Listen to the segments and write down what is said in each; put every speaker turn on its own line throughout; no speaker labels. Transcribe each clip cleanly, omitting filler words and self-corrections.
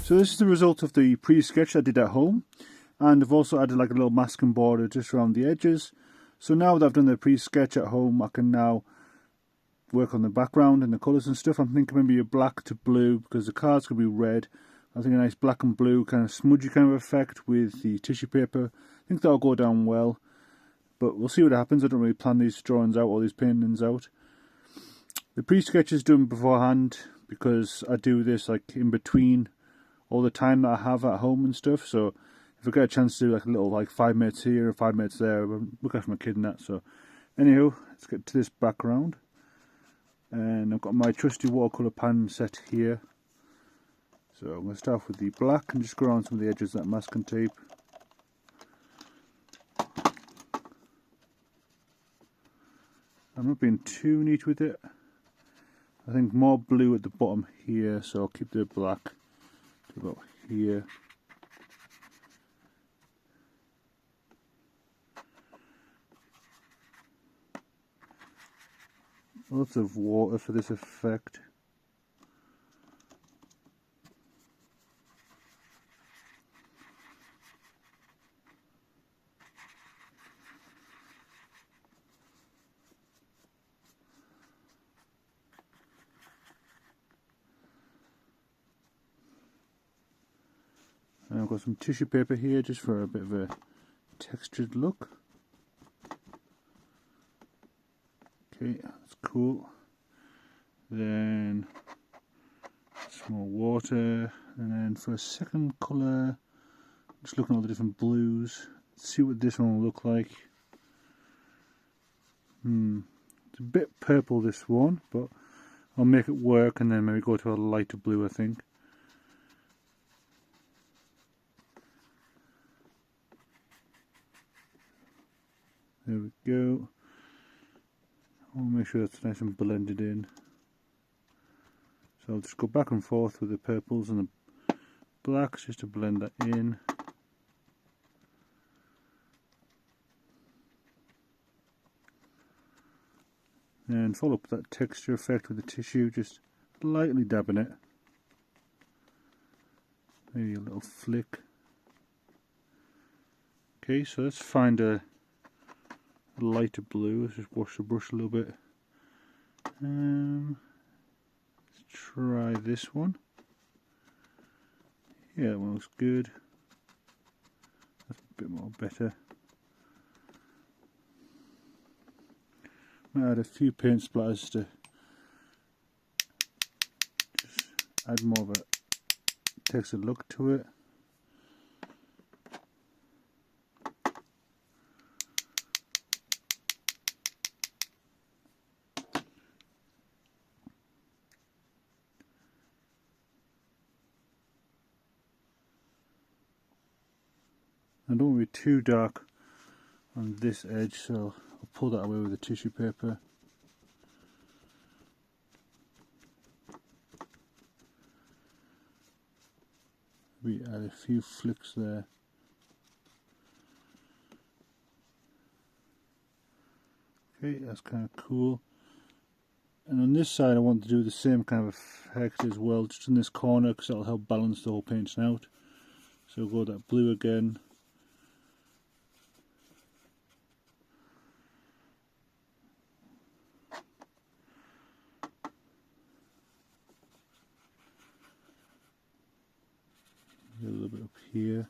So this is the result of the pre-sketch I did at home, and I've also added like a little masking border just around the edges. So now that I've done the pre-sketch at home, I can now work on the background and the colours and stuff. I'm thinking maybe a black to blue, because the card's going to be red. I think a nice black and blue kind of smudgy kind of effect with the tissue paper. I think that'll go down well, but we'll see what happens. I don't really plan these drawings out or these paintings out. The pre-sketch is done beforehand because I do this like in between all the time that I have at home and stuff. So if I get a chance to do like a little like 5 minutes here and 5 minutes there, I'm looking after my kid and that. So anyhow, let's get to this background. And I've got my trusty watercolour pan set here. So I'm going to start off with the black and just go around some of the edges of that masking tape. I'm not being too neat with it. I think more blue at the bottom here, so I'll keep the black to about here. Lots of water for this effect. And I've got some tissue paper here just for a bit of a textured look. Okay, that's cool. Then some more water, and then for a second colour, just looking at all the different blues. Let's see what this one will look like. It's a bit purple, this one, but I'll make it work and then maybe go to a lighter blue, I think. There we go. I'll make sure that's nice and blended in. So I'll just go back and forth with the purples and the blacks just to blend that in. And follow up that texture effect with the tissue, just lightly dabbing it. Maybe a little flick. Okay, so let's find a lighter blue. Let's just wash the brush a little bit. Let's try this one. Yeah, that one looks good. That's a bit more better. Might add a few paint splatters to just add more of a textured look to it. I don't want to be too dark on this edge, so I'll pull that away with the tissue paper. We add a few flicks there. Okay, that's kind of cool. And on this side I want to do the same kind of effect as well, just in this corner, because that'll help balance the whole painting out. So we'll go that blue again. A little bit up here.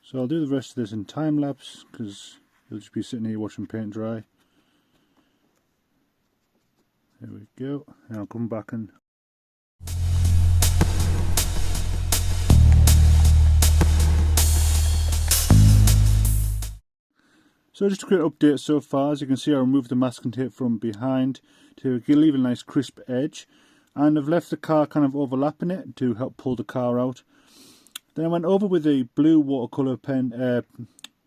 So I'll do the rest of this in time lapse, because you'll just be sitting here watching paint dry. There we go, and I'll come back and so just a quick update so far. As you can see, I removed the masking tape from behind to leave a nice crisp edge, and I've left the car kind of overlapping it to help pull the car out. Then I went over with a blue watercolour pen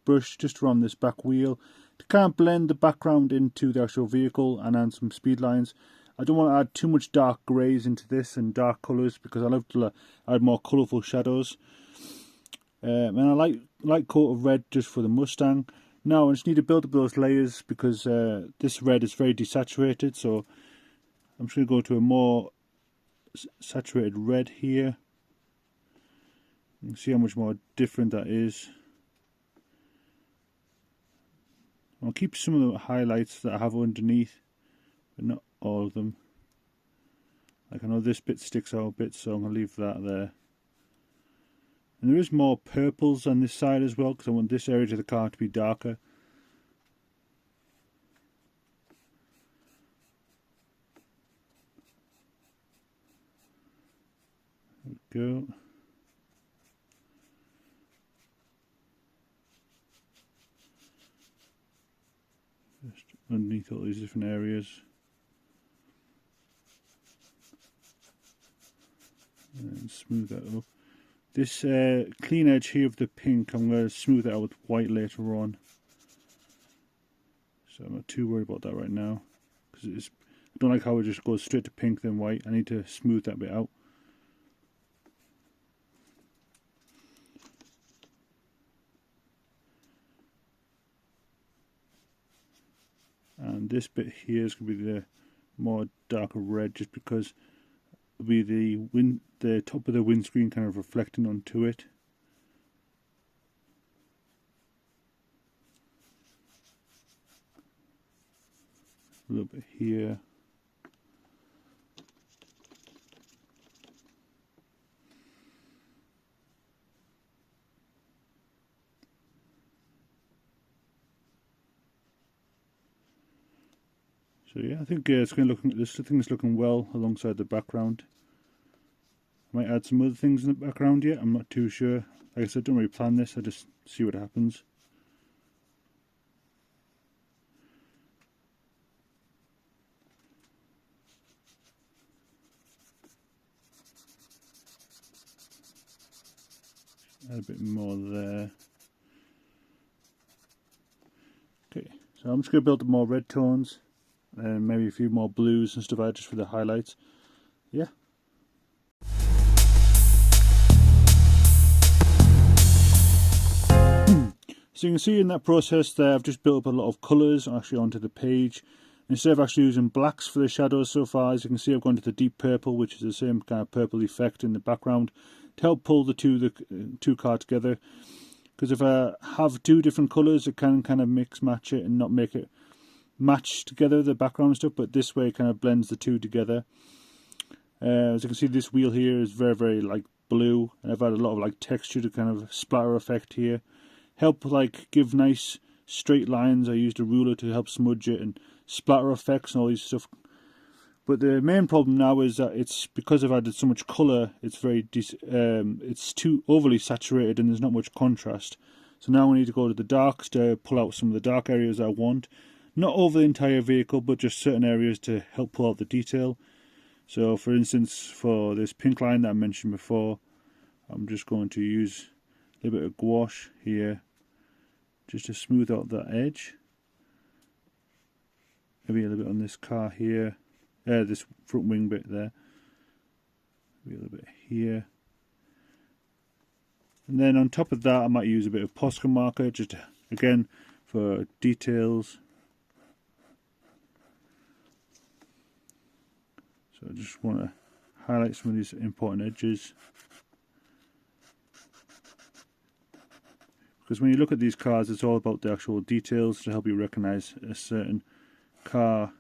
brush just around this back wheel to kind of blend the background into the actual vehicle and add some speed lines. I don't want to add too much dark greys into this and dark colours, because I love to add more colourful shadows. And I like coat of red just for the Mustang. Now I just need to build up those layers, because this red is very desaturated, so I'm just going to go to a more saturated red here. You can see how much more different that is. I'll keep some of the highlights that I have underneath, but not all of them. Like, I know this bit sticks out a bit, so I'm going to leave that there. And there is more purples on this side as well, because I want this area of the car to be darker. There we go. Just underneath all these different areas. And smooth that up. This clean edge here of the pink, I'm going to smooth it out with white later on. So I'm not too worried about that right now, because I don't like how it just goes straight to pink then white. I need to smooth that bit out. And this bit here is going to be the more darker red, just because it'll be the top of the windscreen kind of reflecting onto it. A little bit here. So yeah, I think it's going to look. This thing's looking well alongside the background. I might add some other things in the background yet. I'm not too sure. Like I said, don't really plan this. I just see what happens. Add a bit more there. Okay, so I'm just going to build up more red tones and maybe a few more blues and stuff out just for the highlights. Yeah. So you can see in that process there, I've just built up a lot of colours actually onto the page. Instead of actually using blacks for the shadows so far, as you can see, I've gone to the deep purple, which is the same kind of purple effect in the background, to help pull the two car together. Because if I have two different colours, it can kind of mix match it and not make it match together, the background stuff, but this way it kind of blends the two together. As you can see, this wheel here is very, very like blue, and I've had a lot of like texture to kind of splatter effect here. Help like give nice straight lines. I used a ruler to help smudge it, and splatter effects and all these stuff. But the main problem now is that it's because I've added so much colour, it's it's too overly saturated and there's not much contrast. So now we need to go to the darks to pull out some of the dark areas I want. Not over the entire vehicle, but just certain areas to help pull out the detail. So for instance, for this pink line that I mentioned before, I'm just going to use a little bit of gouache here just to smooth out that edge. Maybe a little bit on this car here, this front wing bit there. Maybe a little bit here. And then on top of that, I might use a bit of Posca marker, just again for details. So I just want to highlight some of these important edges. Because when you look at these cars, it's all about the actual details to help you recognize a certain car,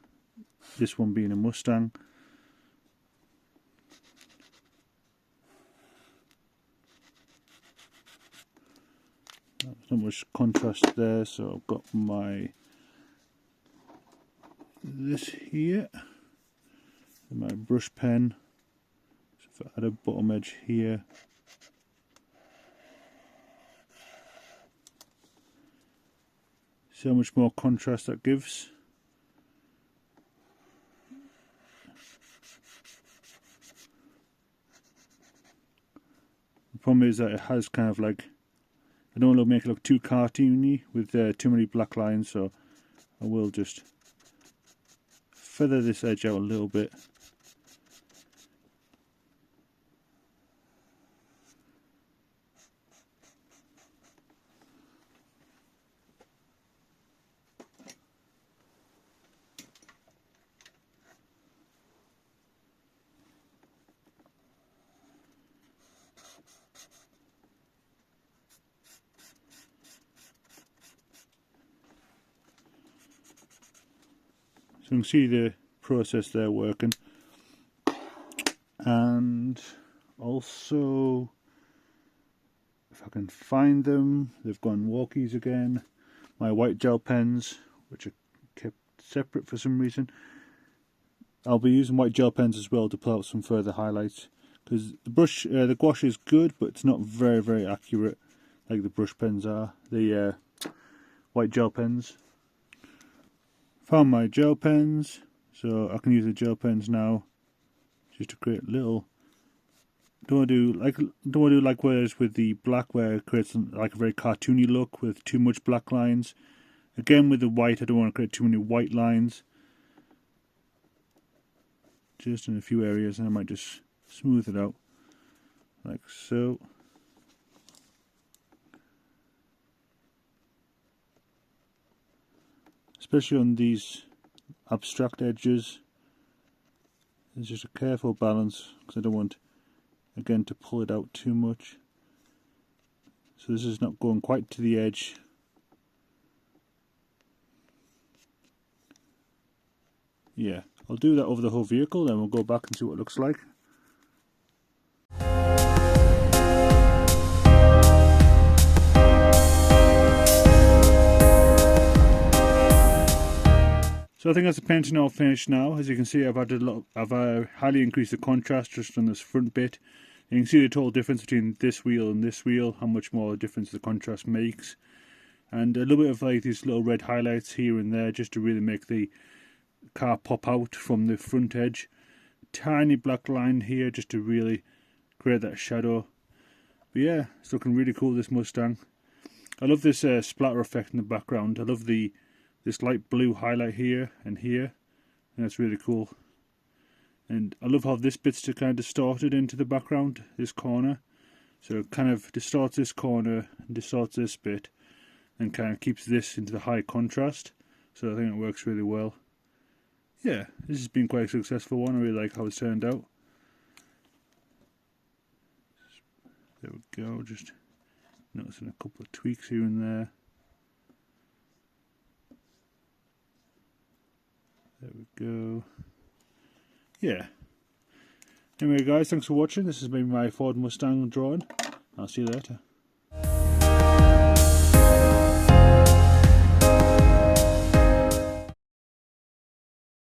this one being a Mustang. There's not much contrast there, so I've got this here, my brush pen. So if I add a bottom edge here, see how much more contrast that gives. The problem is that it has kind of like, I don't want to make it look too cartoony with too many black lines, so I will just feather this edge out a little bit. So you can see the process there working. And also, if I can find them, they've gone walkies again. My white gel pens, which are kept separate for some reason. I'll be using white gel pens as well to pull out some further highlights. Because the gouache is good, but it's not very accurate like the brush pens are. The white gel pens. Found my gel pens, so I can use the gel pens now, just to create little. Don't want to do like whereas with the black, where it creates like a very cartoony look with too much black lines. Again with the white, I don't want to create too many white lines. Just in a few areas, and I might just smooth it out like so. Especially on these abstract edges, it's just a careful balance because I don't want, again, to pull it out too much. So this is not going quite to the edge. Yeah, I'll do that over the whole vehicle, then we'll go back and see what it looks like. So I think that's the painting all finished now. As you can see, I've highly increased the contrast just on this front bit. You can see the total difference between this wheel and this wheel, how much more difference the contrast makes. And a little bit of like these little red highlights here and there just to really make the car pop out from the front edge. Tiny black line here just to really create that shadow. But yeah, it's looking really cool, this Mustang. I love this splatter effect in the background. I love this light blue highlight here and here, and that's really cool. And I love how this bit's kind of distorted into the background, this corner. So it kind of distorts this corner and distorts this bit, and kind of keeps this into the high contrast. So I think it works really well. Yeah, this has been quite a successful one. I really like how it's turned out. There we go, just noticing a couple of tweaks here and there. There we go. Yeah. Anyway guys, thanks for watching. This has been my Ford Mustang drawing. I'll see you later.